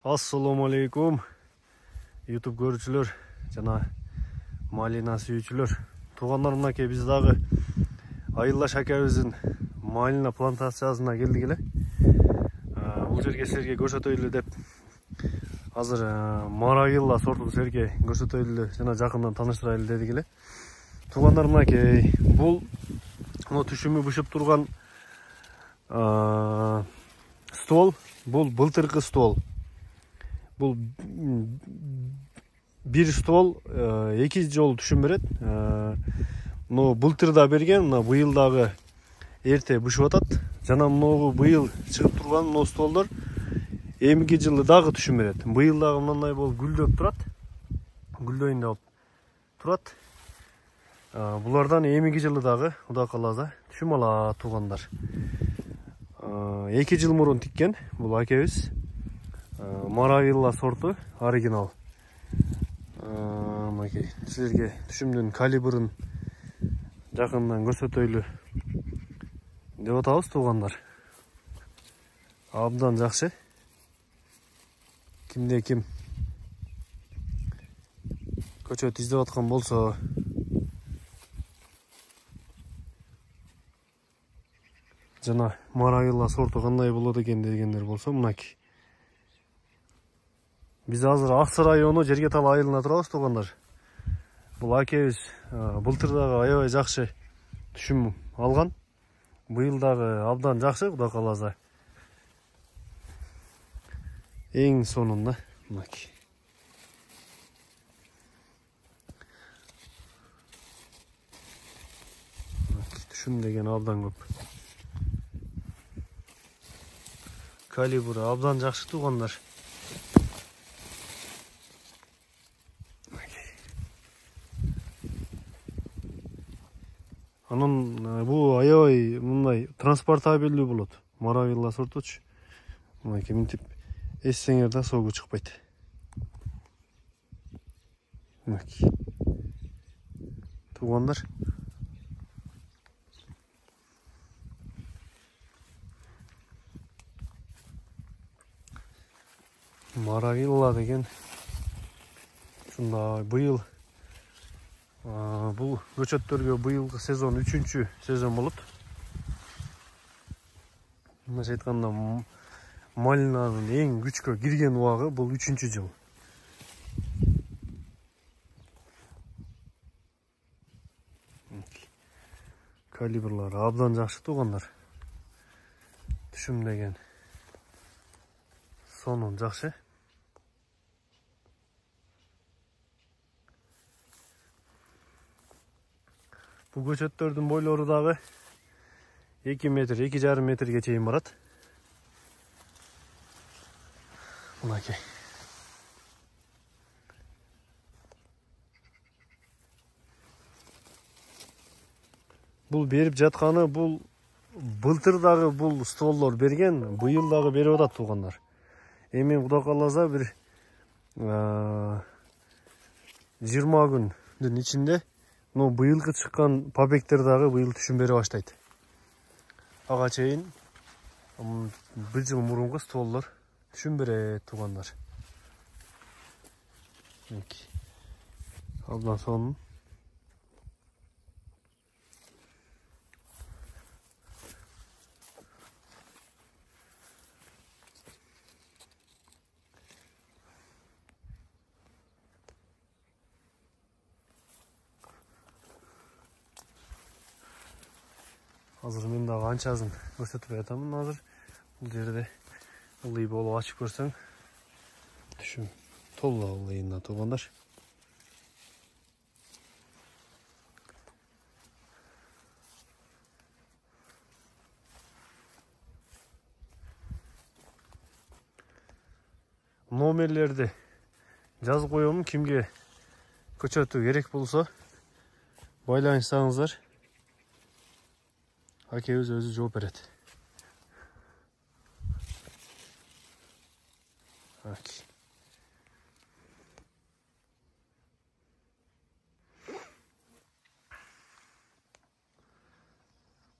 Assalamu alaikum. YouTube görүүчүлөр жана Малина сүйүүчүлөр. Туугандар, мынакей биз дагы Айылдаш акебиздин Малина плантациясына келдик эле. Бул жерге силерге көрсөтөйлү деп азыр Марагилла сортун силерге көрсөтөйлү жана жакындан тааныштырайлы дедик эле. Туугандар, мынакей бул түшүмү бышып турган ствол, бул былтыркы ствол. Бул бир ствол 2 жолу түшүм берет. Былтырда берген, быйыл дагы эрте бышып атат. Жана могу быйыл чыгып турган стволдор эмки жылы дагы түшүм берет. Быйыл дагы мындай болуп гүлдөп турат. Гүлдөйүн деп турат. Булардан эмки жылы дагы Кудай кааласа түшүм алат туугандар. 2 жыл мурун тиккен бул акебиз. Марагилла сорту оригинал. Мынакей силерге түшүмдүн калибрын жакындан көрсөтөйлү деп атабыз туугандар. Абдан жакшы. Кимде ким көчөт издеп аткан болсо, жана Марагилла сорту кандай болот экен дегендер болсо, мынакей. Биз азыр Аксы району Жергетал айылына турабыз туугандар. Бул акебиз былтыр дагы аябай жакшы түшүм алган. Быйыл дагы абдан жакшы, Кудай кааласа. Эң сонунда мынакей. Түшүм деген абдан көп. Калибры абдан жакшы туугандар. Анын бул аябай мындай транспортабелдүү болот. Марагилла сортучу. Мынакей мынтип эссеңер да согу чыкпайт. Мынакей. Туугандар. Марагилла деген ушундай быйыл бул көчөттөргө быйылкы сезон 3-чү сезон болот. Мындайча айтканда малинанын эң күчкө кирген убагы бул 3-чү жыл. Калибрлары абдан жакшы туугандар. Түшүм деген сонун жакшы. Бул көчөттөрдүн бойлору дагы 2 метр, 2,5 метрге чейин барат. Мынакей. Бул берип жатканы, бул былтыр дагы бул стволдор берген, быйыл дагы берип атат туугандар. Эми Кудай кааласа бир 20 күндүн ичинде быйылкы чыккан побектер дагы быйыл түшүм бере баштайт. Ага чейин 1 жыл мурунку стволдор түшүм берет туугандар. Абдан сонун. Азыр мен дагы анчасын көрсөтүп жатамын азыр. Бул жерде ылдый болуп ачып көрсөң, түшүм толук ылдыйында туугандар. Номерлерди жазып коем, кимге көчөтү керек болсо байланышсаңыздар. Акебиз өзү жооп берет.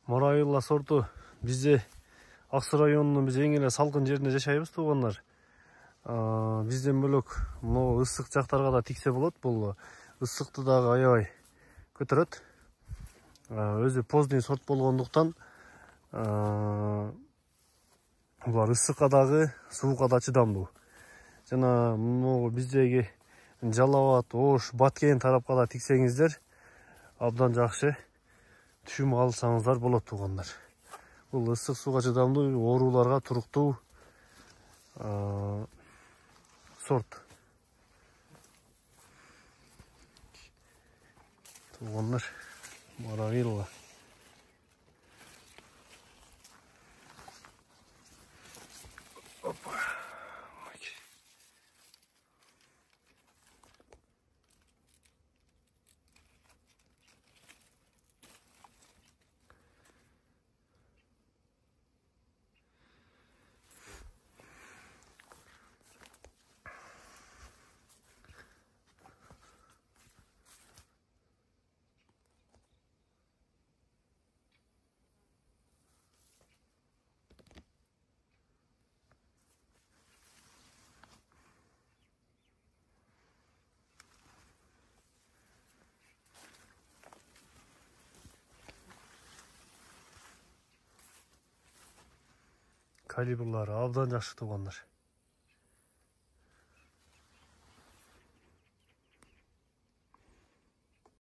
Марагилла сорту бизде Аксы районунун биз эң эле салкын жеринде жашайбыз туугандар. Бизден бөлөк могу ысык жактарга да тиксе болот. Бул ысыкты дагы аябай көтөрөт. Өзү поздний сорт болгондуктан булар ысыкка дагы, суукка да чыдамдуу. Жана могу биздеги Жалал Абад, Ош, Баткен тарапка да тиксеңиздер абдан жакшы түшүм алсаңыздар болот туугандар. Бул ысык сууга чыдамдуу, ооруларга туруктуу сорт. Туугандар, марагыйлы. Калибрлары абдан жакшы туугандар.